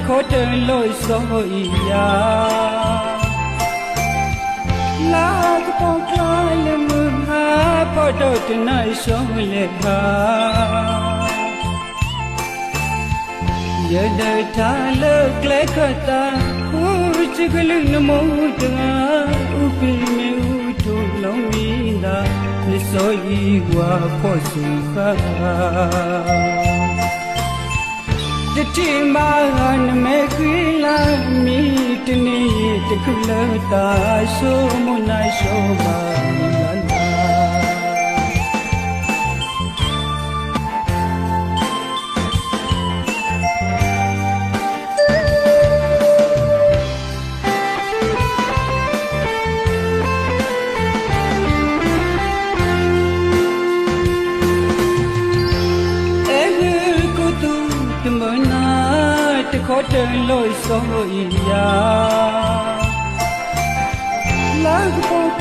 ခေါ်တယ်လို့ဆိုရလာကပေါ်ကလည်းမဟာပေါ်တော့တနိုင်ဆုံးလေပါရတဲ့ထားလို့ကလေးခတာဟူချကလေးနမို့တငါဥပိမေဥထုလုံးမီနာမဆိုဤဝါဖို့စုခါတတိမာနမေခိလာမီတနေတခုလတာဆိုမနိုင်ဆိုပါလန္တာခေါ်တယ်လို့ဆိုရလာပေါ်က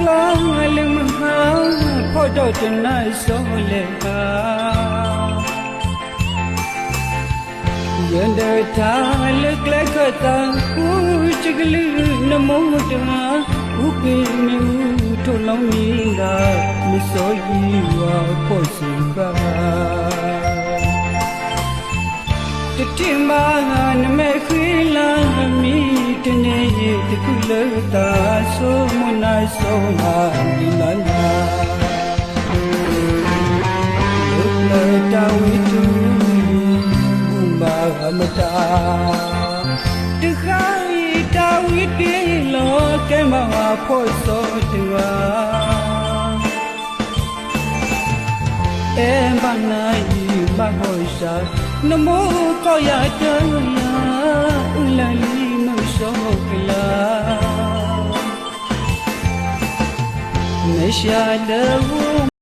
လည်းမဟာခေါ်တော့တနိုင်ဆိုလေပါရန်တဲ့ထားလည်းကလေးကတာဟူချကလေးနမို့တငါဥပိမေဥထုလုံးမီကမဆိုဤဝါဖို့စုပါတတိမာနမေခိလာမီတနေတခုလတာဆိုမနိုင်ဆိုမာဒီလနာလုလတာဝိတုဘူမာမတာတခိုင်တာဝိတေလောကဲမဝါဖို့ဆိုတူဝါအဲမနိုင်မဟောရှာနမောကောရတယာဥလလီမဆိုကလာမရှာလဝ